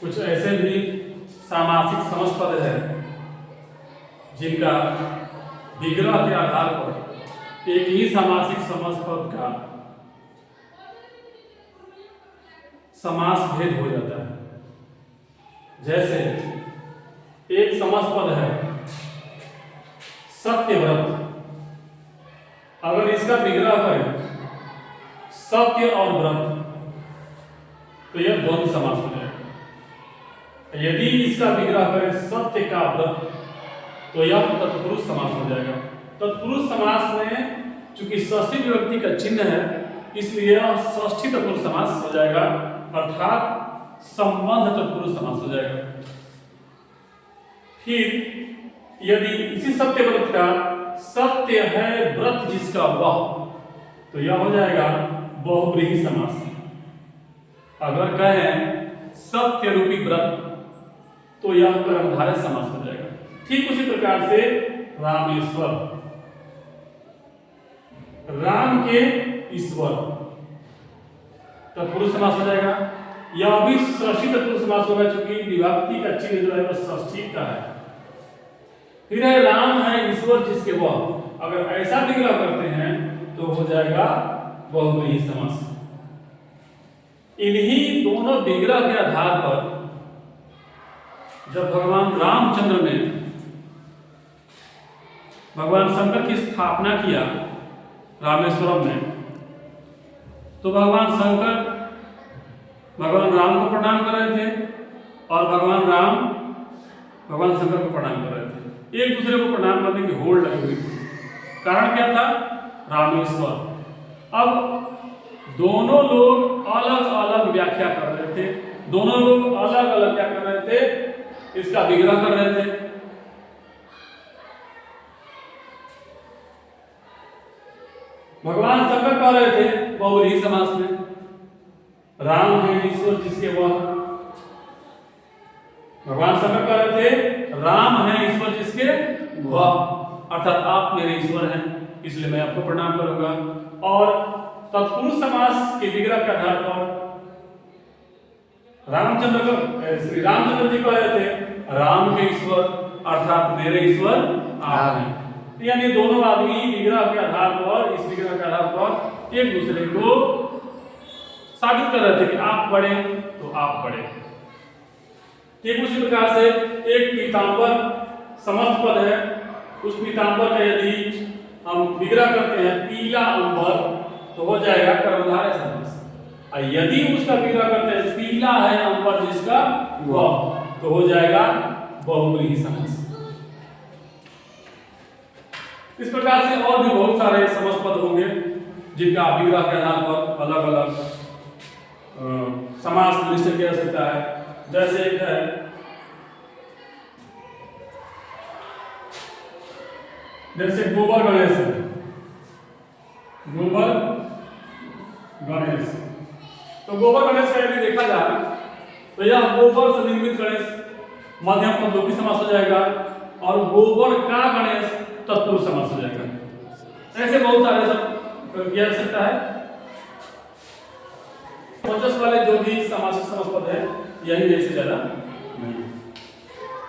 कुछ ऐसे भी सामासिक समस्पद है जिनका विग्रह के आधार पर एक ही सामासिक समस्पद का समास भेद हो जाता है। जैसे एक समस्पद है सत्यव्रत, अगर इसका विग्रह करें सत्य और व्रत तो यह द्वंद्व समास हो जाएगा। यदि इसका विग्रह करें सत्य का व्रत तो यह तत्पुरुष समास हो जाएगा। तत्पुरुष समास में चूंकि षष्ठी विभक्ति का चिन्ह है इसलिए यह षष्ठी तत्पुरुष समास हो जाएगा, अर्थात संबंध तत्पुरुष समास हो जाएगा। फिर यदि इसी सत्य व्रत का सत्य है व्रत जिसका वह तो यह हो जाएगा बहुव्रीहि समास। अगर कहें सत्य रूपी व्रत तो यह कर्मधारय समास हो जाएगा। ठीक उसी प्रकार से रामेश्वर, राम के ईश्वर तत्पुरुष समास हो जाएगा। यह भी षष्ठी तत्पुरुष समास होगा क्योंकि विभक्ति का चिन्ह जो है वह षष्ठी का है। फिर है राम है ईश्वर जिसके वह, अगर ऐसा विग्रह करते हैं तो हो जाएगा बहुव्रीहि समास। इन्हीं दोनों विग्रह के आधार पर जब भगवान रामचंद्र ने भगवान शंकर की स्थापना किया रामेश्वरम में, तो भगवान शंकर भगवान राम को प्रणाम कर रहे थे और भगवान राम भगवान शंकर को प्रणाम कर रहे थे। एक दूसरे को प्रणाम करने की होड़ लगी हुई थी। कारण क्या था? रामेश्वर। अब दोनों लोग अलग अलग व्याख्या कर रहे थे, दोनों लोग अलग अलग क्या कर रहे थे? इसका विग्रह कर रहे थे। भगवान शंकर कह रहे थे बहुव्रीहि समास में राम है ईश्वर जिसके वह, भगवान शंकर कह रहे थे राम है ईश्वर जिसके वह, अर्थात आप मेरे ईश्वर हैं इसलिए मैं आपको प्रणाम करूंगा। और तत्पुरुष समास के विग्रह के आधार पर श्री रामचंद्र जी कह रहे थे राम के ईश्वर अर्थात मेरे ईश्वर आप हैं। यानी दोनों आदमी विग्रह के आधार पर, इस विग्रह के आधार पर एक दूसरे को साबित कर रहे थे कि आप बड़े तो आप बड़े। ठीक उसी प्रकार से एक पीतांबर समस्त पद है, उस पीतांबर का यदि हम विग्रह करते हैं पीला अंबर तो हो जाएगा कर्मधारय समास। और यदि उसका विग्रह करते हैं पीला है अंबर जिसका वह तो हो जाएगा बहुव्रीहि समास। इस प्रकार से और भी बहुत सारे समस्त पद होंगे जिनका विग्रह के आधार पर अलग अलग समास निश्चय किया जा सकता है। जैसे एक है जैसे गोबर गणेश है, गोबर गणेश। तो गोबर गणेश का यदि देखा जाए तो यह गोबर से निर्मित गणेश मध्यम पद लोपी समास हो जाएगा और गोबर का गणेश तत्पुरुष समास हो जाएगा। ऐसे बहुत सारे सब किया जा सकता है। पचस वाले जो भी समासिक समस्त पद है यही से ज्यादा नहीं।